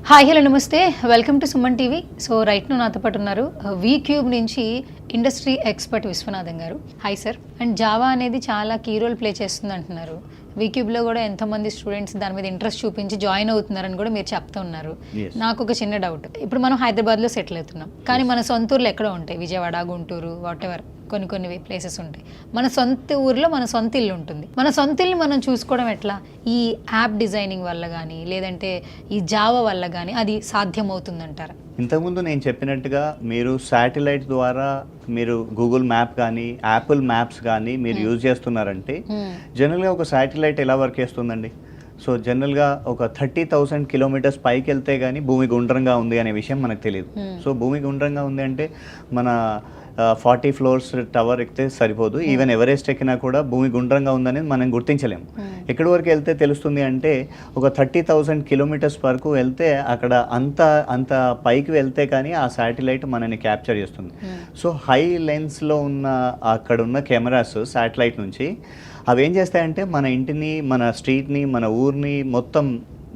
Hi hello నమస్తే, welcome to Suman TV. So right ను నాతో పాటు ఉన్నారు వీ క్యూబ్ నుంచి ఇండస్ట్రీ ఎక్స్పర్ట్ విశ్వనాథన్ గారు. Hi sir. అండ్ జావా అనేది చాలా కీ రోల్ ప్లే చేస్తుంది అంటున్నారు. వీ క్యూబ్లో కూడా ఎంతోమంది స్టూడెంట్స్ దాని మీద ఇంట్రెస్ట్ చూపించి జాయిన్ అవుతున్నారని కూడా మీరు చెప్తూ ఉన్నారు. నాకు ఒక చిన్న డౌట్, ఇప్పుడు మనం హైదరాబాద్లో సెటిల్ అవుతున్నాం, కానీ మన సొంత ఊర్లో ఎక్కడో ఉంటాయి, విజయవాడ, గుంటూరు, వాట్ ఎవర్ కొన్ని ప్లేసెస్ ఉంటాయి. మన సొంత ఊర్లో మన సొంత ఇల్లు ఉంటుంది. మన సొంత ఇల్లు మనం చూసుకోవడం ఎట్లా? ఈ యాప్ డిజైనింగ్ వల్ల కానీ లేదంటే ఈ జావా వల్ల కానీ అది సాధ్యమవుతుందంటారా? ఇంతకుముందు నేను చెప్పినట్టుగా మీరు శాటిలైట్ ద్వారా మీరు గూగుల్ మ్యాప్ కానీ యాపిల్ మ్యాప్స్ కానీ మీరు యూజ్ చేస్తున్నారంటే జనరల్గా ఒక శాటిలైట్ ఎలా వర్క్ చేస్తుందండి? సో జనరల్గా ఒక 30,000 కిలోమీటర్స్ పైకి వెళ్తే కానీ భూమి గుండ్రంగా ఉంది అనే విషయం మనకు తెలియదు. సో భూమి గుండ్రంగా ఉంది అంటే మన 40 ఫ్లోర్స్ టవర్ ఎక్కితే సరిపోదు. ఈవెన్ ఎవరెస్ట్ ఎక్కినా కూడా భూమి గుండ్రంగా ఉందనేది మనం గుర్తించలేము. ఎక్కడి వరకు వెళ్తే తెలుస్తుంది అంటే ఒక 30,000 కిలోమీటర్స్ వరకు వెళ్తే అక్కడ అంత పైకి వెళ్తే కానీ ఆ శాటిలైట్ మనని క్యాప్చర్ చేస్తుంది. సో హై లెన్స్లో ఉన్న అక్కడ ఉన్న కెమెరాస్ శాటిలైట్ నుంచి అవి ఏం చేస్తాయంటే మన ఇంటిని, మన స్ట్రీట్ని, మన ఊరిని, మొత్తం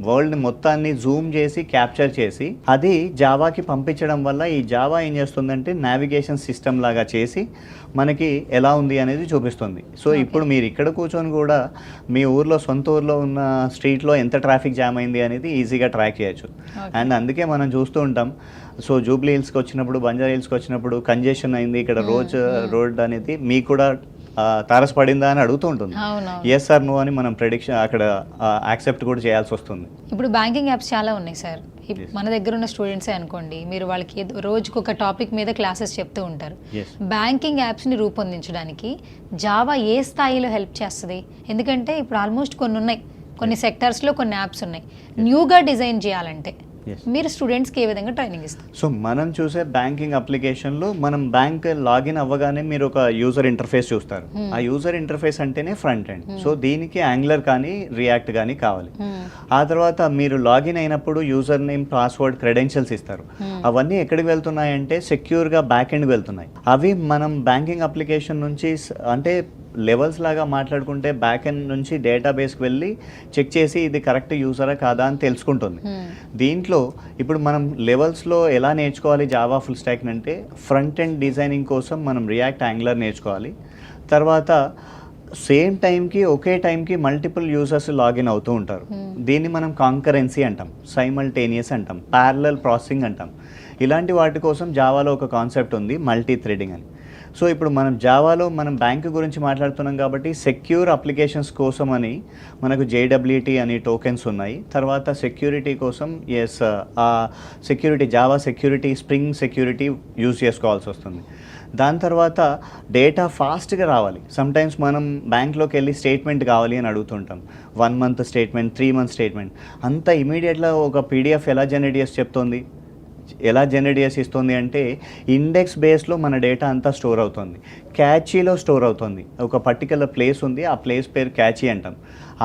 వరల్డ్ని మొత్తాన్ని జూమ్ చేసి క్యాప్చర్ చేసి అది జావాకి పంపించడం వల్ల ఈ జావా ఏం చేస్తుందంటే నావిగేషన్ సిస్టమ్ లాగా చేసి మనకి ఎలా ఉంది అనేది చూపిస్తుంది. సో ఇప్పుడు మీరు ఇక్కడ కూర్చొని కూడా మీ ఊర్లో, సొంత ఊర్లో ఉన్న స్ట్రీట్లో ఎంత ట్రాఫిక్ జామ్ అయింది అనేది ఈజీగా ట్రాక్ చేయొచ్చు. అండ్ అందుకే మనం చూస్తూ ఉంటాం, సో జూబ్లీ హిల్స్కి వచ్చినప్పుడు, బంజారా హిల్స్కి వచ్చినప్పుడు కంజెషన్ అయింది ఇక్కడ రోడ్ అనేది మీకు కూడా తారసపడిందా అని అడుగుతూ ఉంటుంది. ఎస్ సార్ నో అని మనం ప్రెడిక్షన్ అక్కడ యాక్సెప్ట్ కూడా చేయాల్సి వస్తుంది. ఇప్పుడు బ్యాంకింగ్ యాప్స్ చాలా ఉన్నాయి సార్. మన దగ్గర ఉన్న స్టూడెంట్సే అనుకోండి, మీరు వాళ్ళకి రోజుకు ఒక టాపిక్ మీద క్లాసెస్ చెప్తూ ఉంటారు. బ్యాంకింగ్ యాప్స్ని రూపొందించడానికి జావా ఏ స్థాయిలో హెల్ప్ చేస్తుంది? ఎందుకంటే ఇప్పుడు ఆల్మోస్ట్ కొన్ని ఉన్నాయి, కొన్ని సెక్టార్స్లో కొన్ని యాప్స్ ఉన్నాయి. న్యూగా డిజైన్ చేయాలంటే మీరు స్టూడెంట్స్కి ఏ విధంగా ట్రైనింగ్ ఇస్తారు? సో మనం చూసే బ్యాంకింగ్ అప్లికేషన్లో మనం బ్యాంక్ లాగిన్ అవ్వగానే మీరు ఒక యూజర్ ఇంటర్ఫేస్ చూస్తారు. ఆ యూజర్ ఇంటర్ఫేస్ అంటేనే ఫ్రంట్ ఎండ్. సో దీనికి యాంగులర్ కానీ రియాక్ట్ కానీ కావాలి. ఆ తర్వాత మీరు లాగిన్ అయినప్పుడు యూజర్ నేమ్, పాస్వర్డ్, క్రెడెన్షియల్స్ ఇస్తారు. అవన్నీ ఎక్కడికి వెళ్తున్నాయంటే సెక్యూర్గా బ్యాక్ ఎండ్కి వెళ్తున్నాయి. అవి మనం బ్యాంకింగ్ అప్లికేషన్ నుంచి అంటే లెవెల్స్ లాగా మాట్లాడుకుంటే బ్యాక్ ఎండ్ నుంచి డేటాబేస్కి వెళ్ళి చెక్ చేసి ఇది కరెక్ట్ యూజరా కాదా అని తెలుసుకుంటుంది. దీంట్లో ఇప్పుడు మనం లెవెల్స్లో ఎలా నేర్చుకోవాలి జావా ఫుల్ స్టాక్ అంటే ఫ్రంట్ ఎండ్ డిజైనింగ్ కోసం మనం రియాక్ట్, యాంగులర్ నేర్చుకోవాలి. తర్వాత సేమ్ టైంకి ఒకే టైంకి మల్టిపుల్ యూజర్స్ లాగిన్ అవుతూ ఉంటారు. దీన్ని మనం కాంకరెన్సీ అంటాం, సైమల్టేనియస్ అంటాం, ప్యారలల్ ప్రాసెసింగ్ అంటాం. ఇలాంటి వాటి కోసం జావాలో ఒక కాన్సెప్ట్ ఉంది, మల్టీ థ్రెడింగ్ అని. సో ఇప్పుడు మనం జావాలో మనం బ్యాంక్ గురించి మాట్లాడుతున్నాం కాబట్టి సెక్యూర్ అప్లికేషన్స్ కోసం అని మనకు JWT అని టోకెన్స్ ఉన్నాయి. తర్వాత సెక్యూరిటీ కోసం security, Java security, spring security use చేసుకోవాల్సి వస్తుంది. దాని తర్వాత డేటా ఫాస్ట్గా రావాలి. సమ్టైమ్స్ మనం బ్యాంక్లోకి వెళ్ళి స్టేట్మెంట్ కావాలి అని అడుగుతుంటాం. 1 మంత్ స్టేట్మెంట్, 3 మంత్ స్టేట్మెంట్, అంత ఇమీడియట్గా ఒక PDF ఎలా జనరేట్ చేసి చెప్తుంది, ఎలా జనరేట్ చేసి ఇస్తుంది అంటే ఇండెక్స్ బేస్లో మన డేటా అంతా స్టోర్ అవుతుంది, క్యాచీలో స్టోర్ అవుతుంది. ఒక పర్టికులర్ ప్లేస్ ఉంది, ఆ ప్లేస్ పేరు క్యాచీ అంటాం,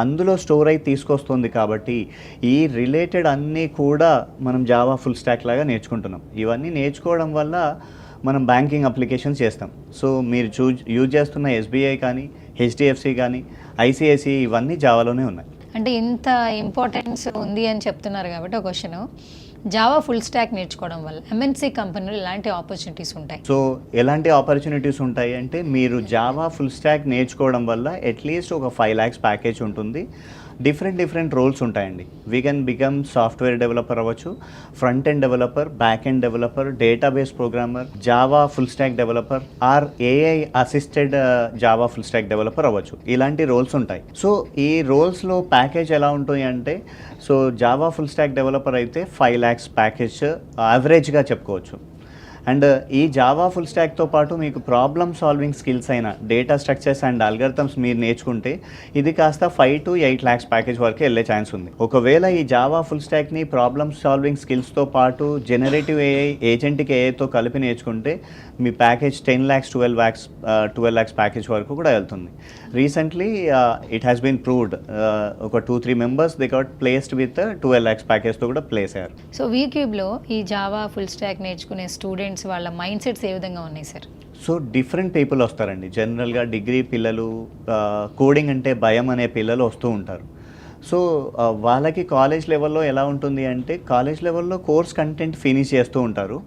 అందులో స్టోర్ అయి తీసుకొస్తుంది. కాబట్టి ఈ రిలేటెడ్ అన్నీ కూడా మనం జావా ఫుల్ స్టాక్ లాగా నేర్చుకుంటున్నాం. ఇవన్నీ నేర్చుకోవడం వల్ల మనం బ్యాంకింగ్ అప్లికేషన్స్ చేస్తాం. సో మీరు యూజ్ చేస్తున్న SBI కానీ, HDFC కానీ, ICICI ఇవన్నీ జావాలోనే ఉన్నాయి. అంటే ఇంత ఇంపార్టెన్స్ ఉంది అని చెప్తున్నారు కాబట్టి ఒక క్వశ్చన్, జావా ఫుల్ స్టాక్ నేర్చుకోవడం వల్ల MNC కంపెనీలు ఎలాంటి ఆపర్చునిటీస్ ఉంటాయి? సో ఎలాంటి ఆపర్చునిటీస్ ఉంటాయి అంటే మీరు జావా ఫుల్ స్టాక్ నేర్చుకోవడం వల్ల అట్లీస్ట్ ఒక 5 lakhs ప్యాకేజ్ ఉంటుంది. డిఫరెంట్ రోల్స్ ఉంటాయండి. We can become software developer అవ్వచ్చు, front end developer, back end developer, database programmer, Java full stack developer, or AI assisted Java full stack developer అవ్వచ్చు. ఇలాంటి roles ఉంటాయి. So ఈ రోల్స్లో package ఎలా ఉంటుంది అంటే, so Java full stack developer అయితే 5 lakhs package యావరేజ్గా చెప్పుకోవచ్చు. అండ్ ఈ జావా ఫుల్ స్టాక్తో పాటు మీకు ప్రాబ్లమ్ సాల్వింగ్ స్కిల్స్ అయిన డేటా స్ట్రక్చర్స్ అండ్ అల్గరిథమ్స్ మీరు నేర్చుకుంటే ఇది కాస్త 5 to 8 lakhs ప్యాకేజ్ వరకు వెళ్ళే ఛాన్స్ ఉంది. ఒకవేళ ఈ జావా ఫుల్ స్టాక్ని ప్రాబ్లమ్ సాల్వింగ్ స్కిల్స్తో పాటు జనరేటివ్ AI, ఏజెంటిక్ AIతో కలిపి నేర్చుకుంటే మీ ప్యాకేజ్ 10 lakhs, 12 lakhs ప్యాకేజ్ వరకు కూడా వెళ్తుంది. Recently it has been proved. ఒక 2-3 members they got placed with 12 lakhs ప్యాకేజ్తో కూడా ప్లేస్ అయ్యారు. సో వీ క్యూబ్లో ఈ జావా ఫుల్ స్టాక్ నేర్చుకునే స్టూడెంట్స్ వాళ్ళ మైండ్ సెట్స్ ఏ విధంగా ఉన్నాయి సార్? సో డిఫరెంట్ పీపుల్ వస్తారండి. జనరల్గా డిగ్రీ పిల్లలు, కోడింగ్ అంటే భయం అనే పిల్లలు వస్తూ ఉంటారు. సో వాళ్ళకి కాలేజ్ లెవెల్లో ఎలా ఉంటుంది అంటే కాలేజ్ లెవెల్లో కోర్స్ కంటెంట్ ఫినిష్ చేస్తూ ఉంటారు,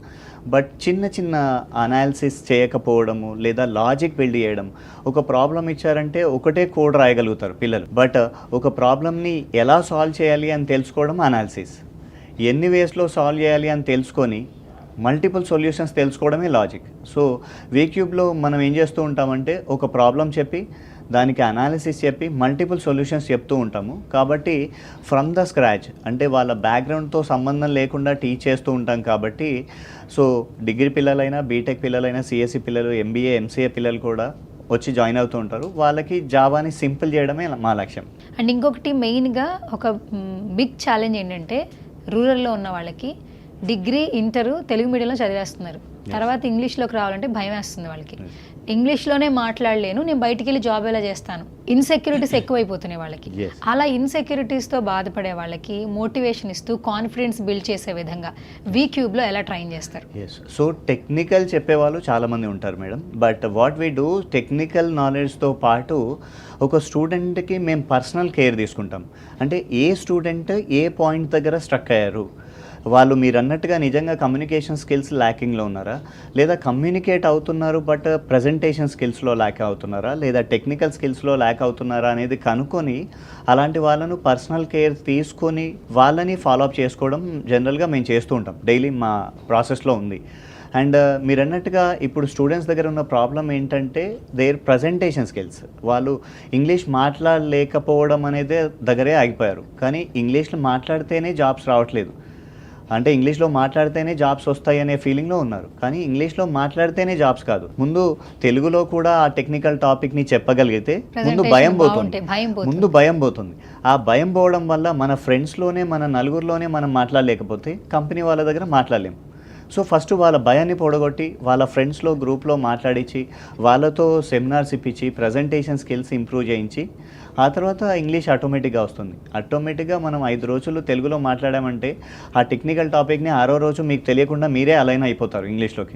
బట్ చిన్న చిన్న అనాలిసిస్ చేయకపోవడము లేదా లాజిక్ బిల్డ్ చేయడం. ఒక ప్రాబ్లం ఇచ్చారంటే ఒకటే కోడ్ రాయగలుగుతారు పిల్లలు, బట్ ఒక ప్రాబ్లమ్ని ఎలా సాల్వ్ చేయాలి అని తెలుసుకోవడం అనాలిసిస్. ఎన్ని వేస్లో సాల్వ్ చేయాలి అని తెలుసుకొని మల్టిపుల్ సొల్యూషన్స్ తెలుసుకోవడమే లాజిక్. సో వీక్యూబ్లో మనం ఏం చేస్తూ ఉంటామంటే ఒక ప్రాబ్లం చెప్పి దానికి అనాలిసిస్ చెప్పి మల్టిపుల్ సొల్యూషన్స్ చెప్తూ ఉంటాము. కాబట్టి ఫ్రమ్ ద స్క్రాచ్ అంటే వాళ్ళ బ్యాక్గ్రౌండ్తో సంబంధం లేకుండా టీచ్ చేస్తూ ఉంటాం. కాబట్టి సో డిగ్రీ పిల్లలైనా, బీటెక్ పిల్లలైనా, సిఎస్సి పిల్లలు, ఎంబీఏ, ఎంసీఏ పిల్లలు కూడా వచ్చి జాయిన్ అవుతూ ఉంటారు. వాళ్ళకి జావాని సింపుల్ చేయడమే మా లక్ష్యం. అండ్ ఇంకొకటి మెయిన్గా ఒక బిగ్ ఛాలెంజ్ ఏంటంటే రూరల్లో ఉన్న వాళ్ళకి డిగ్రీ, ఇంటరు తెలుగు మీడియంలో చదివేస్తున్నారు. తర్వాత ఇంగ్లీష్లోకి రావాలంటే భయం వేస్తుంది వాళ్ళకి. ఇంగ్లీష్లోనే మాట్లాడలేను, నేను బయటికి వెళ్ళి జాబ్ ఎలా చేస్తాను, ఇన్సెక్యూరిటీస్ ఎక్కువైపోతున్నాయి వాళ్ళకి. అలా ఇన్సెక్యూరిటీస్తో బాధపడే వాళ్ళకి మోటివేషన్ ఇస్తూ కాన్ఫిడెన్స్ బిల్డ్ చేసే విధంగా వీక్యూబ్లో ఎలా ట్రైన్ చేస్తారు? సో టెక్నికల్ చెప్పేవాళ్ళు చాలామంది ఉంటారు madam, but what we do technical నాలెడ్జ్తో పాటు ఒక స్టూడెంట్కి మేము పర్సనల్ కేర్ తీసుకుంటాం. అంటే ఏ స్టూడెంట్ ఏ పాయింట్ దగ్గర స్ట్రక్ అయ్యారు, వాళ్ళు మీరు అన్నట్టుగా నిజంగా కమ్యూనికేషన్ స్కిల్స్ ల్యాకింగ్లో ఉన్నారా, లేదా కమ్యూనికేట్ అవుతున్నారు బట్ ప్రజెంటేషన్ స్కిల్స్లో ల్యాక్ అవుతున్నారా, లేదా టెక్నికల్ స్కిల్స్లో ల్యాక్ అవుతున్నారా అనేది కనుక్కొని అలాంటి వాళ్ళను పర్సనల్ కేర్ తీసుకొని వాళ్ళని ఫాలోఅప్ చేసుకోవడం జనరల్గా మేము చేస్తూ ఉంటాం. డైలీ మా ప్రాసెస్లో ఉంది. అండ్ మీరు అన్నట్టుగా ఇప్పుడు స్టూడెంట్స్ దగ్గర ఉన్న ప్రాబ్లం ఏంటంటే దేర్ ప్రజెంటేషన్ స్కిల్స్. వాళ్ళు ఇంగ్లీష్ మాట్లాడలేకపోవడం అనేది దగ్గరే ఆగిపోయారు, కానీ ఇంగ్లీష్లో మాట్లాడితేనే జాబ్స్ రావట్లేదు. అంటే ఇంగ్లీష్లో మాట్లాడితేనే జాబ్స్ వస్తాయి అనే ఫీలింగ్లో ఉన్నారు, కానీ ఇంగ్లీష్లో మాట్లాడితేనే జాబ్స్ కాదు, ముందు తెలుగులో కూడా ఆ టెక్నికల్ టాపిక్ని చెప్పగలిగితే ముందు భయం పోతుంది. ఆ భయం పోవడం వల్ల మన ఫ్రెండ్స్లోనే, మన నలుగురిలోనే మనం మాట్లాడలేకపోతే కంపెనీ వాళ్ళ దగ్గర మాట్లాడలేము. సో ఫస్ట్ వాళ్ళ భయాన్ని పొడగొట్టి వాళ్ళ ఫ్రెండ్స్లో, గ్రూప్లో మాట్లాడించి వాళ్ళతో సెమినార్స్ ఇప్పించి ప్రజెంటేషన్ స్కిల్స్ ఇంప్రూవ్ చేయించి ఆ తర్వాత ఇంగ్లీష్ ఆటోమేటిక్గా వస్తుంది. ఆటోమేటిక్గా మనం 5 రోజులు తెలుగులో మాట్లాడామంటే ఆ టెక్నికల్ టాపిక్ని 6వ రోజు మీకు తెలియకుండా మీరే అలైన్ అయిపోతారు ఇంగ్లీష్లోకి.